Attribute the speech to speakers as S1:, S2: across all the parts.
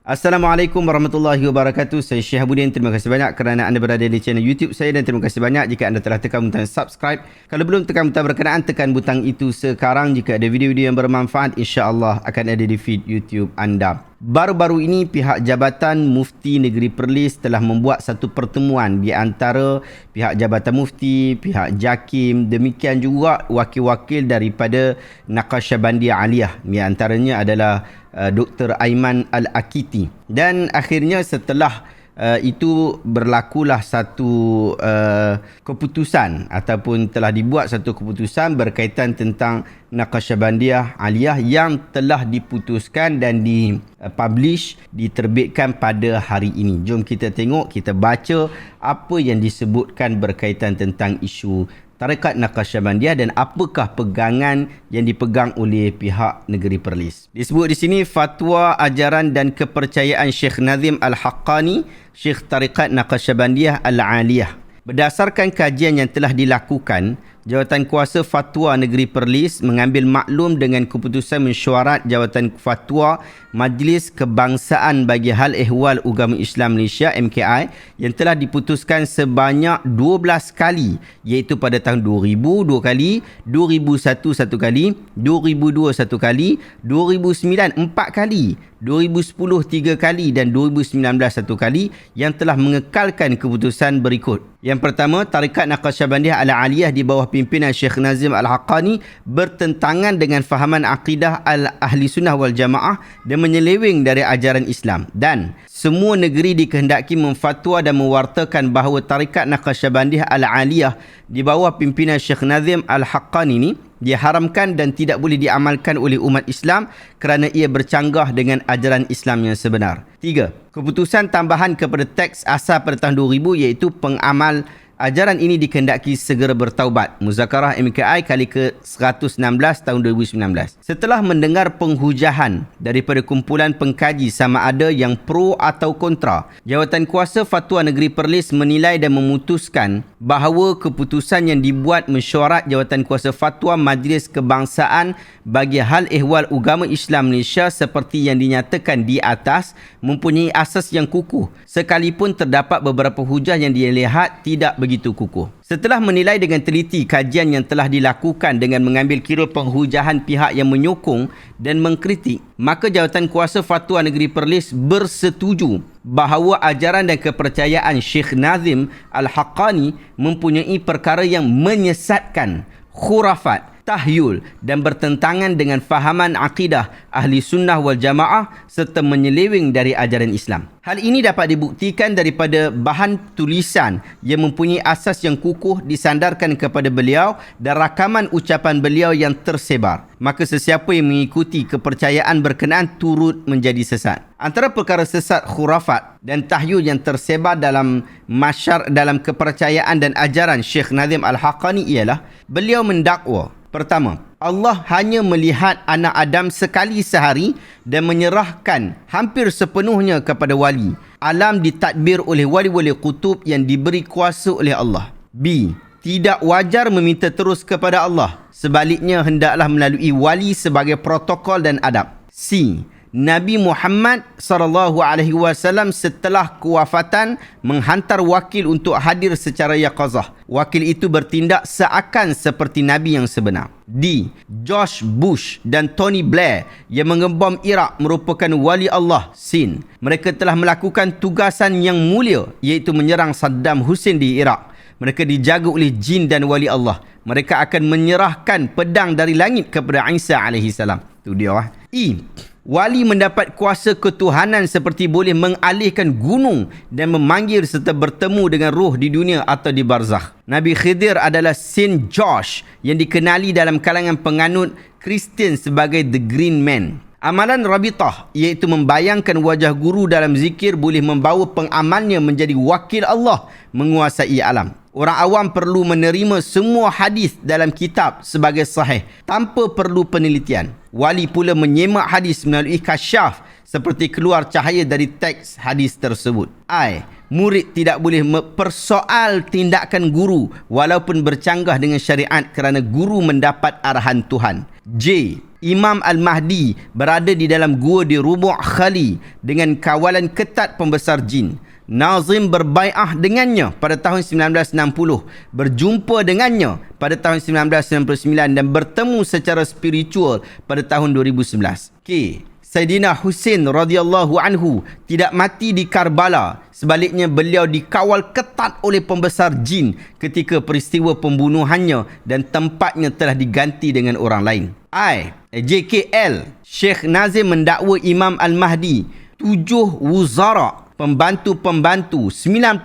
S1: Assalamualaikum warahmatullahi wabarakatuh. Saya Syekh Habudin. Terima kasih banyak kerana anda berada di channel YouTube saya dan terima kasih banyak jika anda telah tekan butang subscribe. Kalau belum tekan butang berkenaan, tekan butang itu sekarang. Jika ada video-video yang bermanfaat, insya-Allah akan ada di feed YouTube anda. Baru-baru ini pihak Jabatan Mufti Negeri Perlis telah membuat satu pertemuan di antara pihak Jabatan Mufti, pihak JAKIM, demikian juga wakil-wakil daripada Naqsyabandiyah Aliyah. Di antaranya adalah Dr. Aiman Al-Akiti. Dan akhirnya setelah itu berlakulah satu keputusan ataupun telah dibuat satu keputusan berkaitan tentang Naqsyabandiyah Aliyah yang telah diputuskan dan dipublish, diterbitkan pada hari ini. Jom kita tengok, kita baca apa yang disebutkan berkaitan tentang isu Tarekat Naqsyabandiyah dan apakah pegangan yang dipegang oleh pihak Negeri Perlis. Disebut di sini fatwa ajaran dan kepercayaan Syekh Nazim Al-Haqqani, Syekh Tarekat Naqsyabandiyah Al-Aliyah. Berdasarkan kajian yang telah dilakukan, Jawatan Kuasa Fatwa Negeri Perlis mengambil maklum dengan keputusan mesyuarat Jawatan Fatwa Majlis Kebangsaan bagi Hal Ehwal Ugama Islam Malaysia MKI yang telah diputuskan sebanyak 12 kali, iaitu pada tahun 2000 2 kali, 2001 1 kali, 2002 1 kali, 2009 4 kali, 2010 3 kali dan 2019 1 kali yang telah mengekalkan keputusan berikut. Yang pertama, Tarekat Naqsyabandiyah Al-Aliyah di bawah pimpinan Syekh Nazim Al-Haqqani bertentangan dengan fahaman akidah Ahli Sunnah wal Jamaah dan menyeleweng dari ajaran Islam. Dan semua negeri dikehendaki memfatwa dan mewartakan bahawa Tarekat Naqsyabandiyah Al-Aliyah di bawah pimpinan Syekh Nazim Al-Haqqani ini diharamkan dan tidak boleh diamalkan oleh umat Islam kerana ia bercanggah dengan ajaran Islam yang sebenar. 3. Keputusan tambahan kepada teks asal pada tahun 2000 iaitu pengamal ajaran ini dikehendaki segera bertaubat. Muzakarah MKI kali ke-116 tahun 2019. Setelah mendengar penghujahan daripada kumpulan pengkaji sama ada yang pro atau kontra, Jawatan Kuasa Fatwa Negeri Perlis menilai dan memutuskan bahawa keputusan yang dibuat mesyuarat Jawatan Kuasa Fatwa Majlis Kebangsaan bagi Hal Ehwal Ugama Islam Malaysia seperti yang dinyatakan di atas mempunyai asas yang kukuh, sekalipun terdapat beberapa hujah yang dilihat tidak begitu kukuh. Setelah menilai dengan teliti kajian yang telah dilakukan dengan mengambil kira penghujahan pihak yang menyokong dan mengkritik, maka Jawatan Kuasa Fatwa Negeri Perlis bersetuju bahawa ajaran dan kepercayaan Syekh Nazim Al-Haqqani mempunyai perkara yang menyesatkan, khurafat, tahyul dan bertentangan dengan fahaman akidah Ahli Sunnah wal Jamaah serta menyeleweng dari ajaran Islam. Hal ini dapat dibuktikan daripada bahan tulisan yang mempunyai asas yang kukuh disandarkan kepada beliau dan rakaman ucapan beliau yang tersebar. Maka sesiapa yang mengikuti kepercayaan berkenaan turut menjadi sesat. Antara perkara sesat, khurafat dan tahyul yang tersebar dalam dalam kepercayaan dan ajaran Syekh Nazim Al-Haqqani ialah beliau mendakwa, pertama, Allah hanya melihat anak Adam sekali sehari dan menyerahkan hampir sepenuhnya kepada wali. Alam ditadbir oleh wali-wali kutub yang diberi kuasa oleh Allah. B. Tidak wajar meminta terus kepada Allah. Sebaliknya hendaklah melalui wali sebagai protokol dan adab. C. Nabi Muhammad SAW setelah kewafatan menghantar wakil untuk hadir secara yaqazah. Wakil itu bertindak seakan seperti Nabi yang sebenar. D. George Bush dan Tony Blair yang mengebom Iraq merupakan wali Allah Sin. Mereka telah melakukan tugasan yang mulia iaitu menyerang Saddam Hussein di Iraq. Mereka dijaga oleh jin dan wali Allah. Mereka akan menyerahkan pedang dari langit kepada Isa AS. Itu dia. E. Wali mendapat kuasa ketuhanan seperti boleh mengalihkan gunung dan memanggil serta bertemu dengan roh di dunia atau di barzakh. Nabi Khidir adalah Saint George yang dikenali dalam kalangan penganut Kristian sebagai The Green Man. Amalan Rabitah iaitu membayangkan wajah guru dalam zikir boleh membawa pengamalnya menjadi wakil Allah menguasai alam. Orang awam perlu menerima semua hadis dalam kitab sebagai sahih tanpa perlu penelitian. Wali pula menyemak hadis melalui kasyaf seperti keluar cahaya dari teks hadis tersebut. I. Murid tidak boleh mempersoal tindakan guru walaupun bercanggah dengan syariat kerana guru mendapat arahan Tuhan. J. Imam Al-Mahdi berada di dalam gua di Rubu' Khali dengan kawalan ketat pembesar jin. Nazim berbai'ah dengannya pada tahun 1960, berjumpa dengannya pada tahun 1999 dan bertemu secara spiritual pada tahun 2011. K. Sayyidina Husain radhiyallahu anhu tidak mati di Karbala. Sebaliknya beliau dikawal ketat oleh pembesar jin ketika peristiwa pembunuhannya dan tempatnya telah diganti dengan orang lain. I. JKL. Syekh Nazim mendakwa Imam Al-Mahdi 7 wuzara, pembantu-pembantu, 99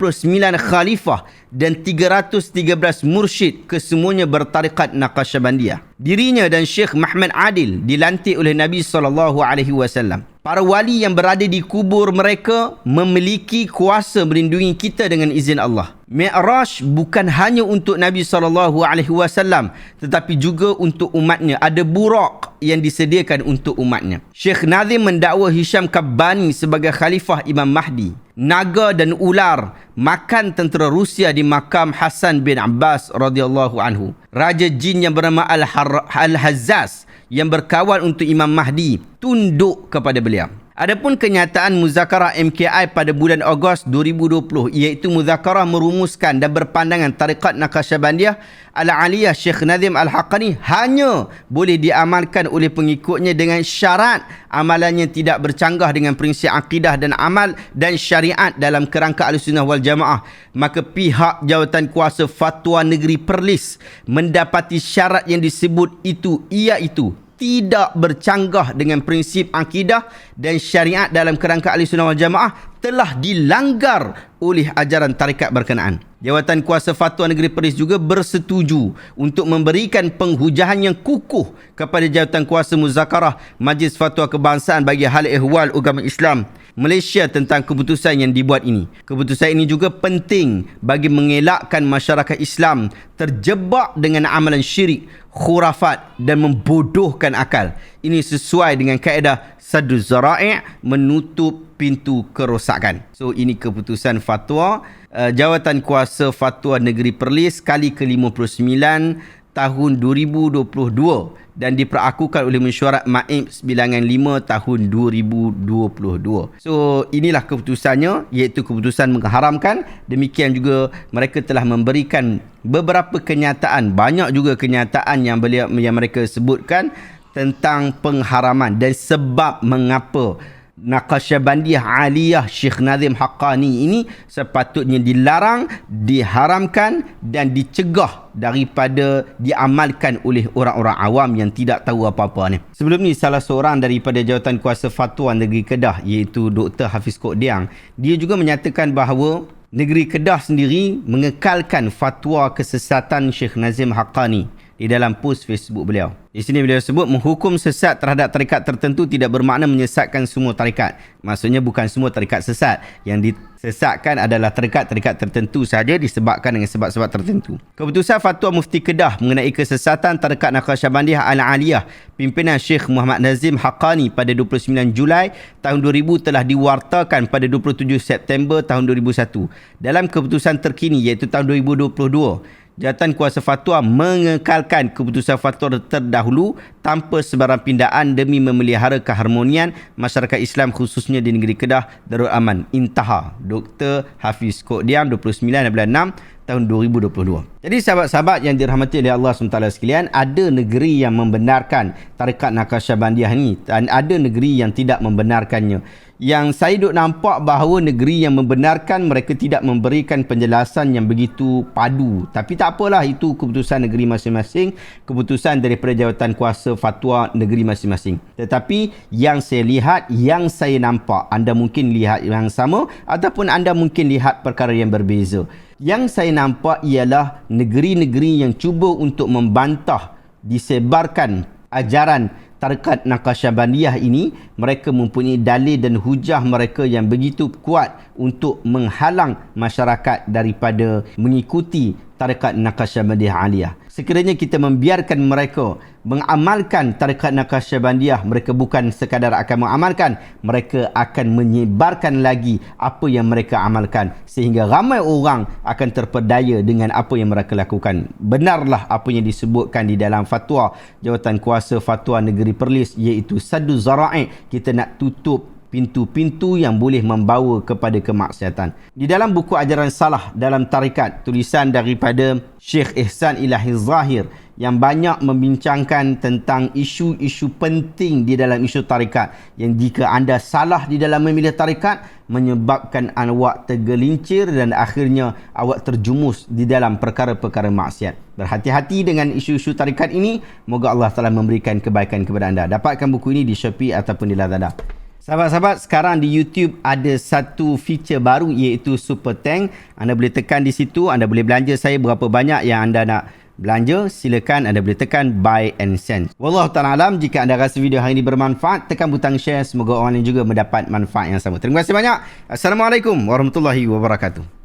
S1: khalifah dan 313 mursyid kesemuanya bertarikat Naqsyabandiyah. Dirinya dan Syekh Muhammad Adil dilantik oleh Nabi SAW. Para wali yang berada di kubur mereka memiliki kuasa melindungi kita dengan izin Allah. Mi'raj bukan hanya untuk Nabi SAW tetapi juga untuk umatnya. Ada burak yang disediakan untuk umatnya. Syekh Nazim mendakwa Hisham Kabbani sebagai khalifah Imam Mahdi. Naga dan ular makan tentera Rusia di makam Hasan bin Abbas radhiyallahu anhu. Raja jin yang bernama Al-Hazzaz yang berkawal untuk Imam Mahdi tunduk kepada beliau. Adapun kenyataan muzakarah MKI pada bulan Ogos 2020 iaitu muzakarah merumuskan dan berpandangan tarikat Naqsyabandiyah Al-Aliyah Syekh Nazim Al-Haqqani hanya boleh diamalkan oleh pengikutnya dengan syarat amalannya tidak bercanggah dengan prinsip akidah dan amal dan syariat dalam kerangka Ahlussunnah wal Jamaah, maka pihak jawatan kuasa Fatwa Negeri Perlis mendapati syarat yang disebut itu iaitu tidak bercanggah dengan prinsip akidah dan syariat dalam kerangka Ahlussunnah wal Jamaah telah dilanggar oleh ajaran tarikat berkenaan. Jawatan kuasa Fatwa Negeri Perlis juga bersetuju untuk memberikan penghujahan yang kukuh kepada jawatan kuasa muzakarah Majlis Fatwa Kebangsaan bagi hal ehwal agama Islam Malaysia tentang keputusan yang dibuat ini. Keputusan ini juga penting bagi mengelakkan masyarakat Islam terjebak dengan amalan syirik, khurafat dan membodohkan akal. Ini sesuai dengan kaedah Saddu Zara'i', menutup pintu kerosakan. So ini keputusan fatwa Jawatan Kuasa Fatwa Negeri Perlis kali ke-59 tahun 2022 dan diperakukan oleh Mesyuarat Maib Bilangan 5 tahun 2022. So inilah keputusannya, iaitu keputusan mengharamkan. Demikian juga mereka telah memberikan beberapa kenyataan, banyak juga kenyataan yang mereka sebutkan tentang pengharaman dan sebab mengapa Naqsyabandiyah Aliyah Syekh Nazim Haqqani ini sepatutnya dilarang, diharamkan dan dicegah daripada diamalkan oleh orang-orang awam yang tidak tahu apa-apa ni. Sebelum ni salah seorang daripada jawatan kuasa Fatwa Negeri Kedah iaitu Dr. Hafiz Kokdiang, dia juga menyatakan bahawa Negeri Kedah sendiri mengekalkan fatwa kesesatan Syekh Nazim Haqqani di dalam post Facebook beliau. Di sini beliau sebut menghukum sesat terhadap tarikat tertentu tidak bermakna menyesatkan semua tarikat. Maksudnya bukan semua tarikat sesat. Yang disesatkan adalah tarikat-tarikat tertentu sahaja disebabkan dengan sebab-sebab tertentu. Keputusan Fatwa Mufti Kedah mengenai kesesatan tarikat Naqsyabandiyah Al-Aliyah pimpinan Syekh Muhammad Nazim Haqqani pada 29 Julai tahun 2000 telah diwartakan pada 27 September tahun 2001. Dalam keputusan terkini iaitu tahun 2022, Jawatan Kuasa Fatwa mengekalkan keputusan fatwa terdahulu tanpa sebarang pindaan demi memelihara keharmonian masyarakat Islam khususnya di negeri Kedah Darul Aman. Intaha. Dr. Hafiz Kokdiang 29 bulan 6 tahun 2022. Jadi sahabat-sahabat yang dirahmati oleh Allah SWT sekalian, ada negeri yang membenarkan tarikat Naqsyabandiyah ni dan ada negeri yang tidak membenarkannya. Yang saya duk nampak bahawa negeri yang membenarkan mereka tidak memberikan penjelasan yang begitu padu. Tapi tak apalah, itu keputusan negeri masing-masing, keputusan daripada jawatan kuasa fatwa negeri masing-masing. Tetapi yang saya lihat, yang saya nampak, anda mungkin lihat yang sama ataupun anda mungkin lihat perkara yang berbeza. Yang saya nampak ialah negeri-negeri yang cuba untuk membantah disebarkan ajaran tarikat Naqsyabandiyah ini, mereka mempunyai dalil dan hujah mereka yang begitu kuat untuk menghalang masyarakat daripada mengikuti tarikat Naqsyabandiyah Aliyah. sekiranya kita membiarkan mereka mengamalkan tarekat Naqsyabandiyah, mereka bukan sekadar akan mengamalkan, mereka akan menyebarkan lagi apa yang mereka amalkan sehingga ramai orang akan terpedaya dengan apa yang mereka lakukan. Benarlah apa yang disebutkan di dalam fatwa Jawatan Kuasa Fatwa Negeri Perlis, iaitu saddu zara'i, kita nak tutup pintu-pintu yang boleh membawa kepada kemaksiatan. Di dalam buku Ajaran Salah dalam Tarikat, tulisan daripada Syekh Ihsan Ilahi Zahir yang banyak membincangkan tentang isu-isu penting di dalam isu tarikat, yang jika anda salah di dalam memilih tarikat menyebabkan awak tergelincir dan akhirnya awak terjumus di dalam perkara-perkara maksiat. Berhati-hati dengan isu-isu tarikat ini. Moga Allah Taala memberikan kebaikan kepada anda. Dapatkan buku ini di Shopee ataupun di Lazada. Sahabat-sahabat, sekarang di YouTube ada satu feature baru, iaitu Super Tank. Anda boleh tekan di situ, anda boleh belanja saya berapa banyak yang anda nak belanja. Silakan anda boleh tekan buy and send. Wallahu ta'ala alam. Jika anda rasa video hari ini bermanfaat, tekan butang share. Semoga orang lain juga mendapat manfaat yang sama. Terima kasih banyak. Assalamualaikum warahmatullahi wabarakatuh.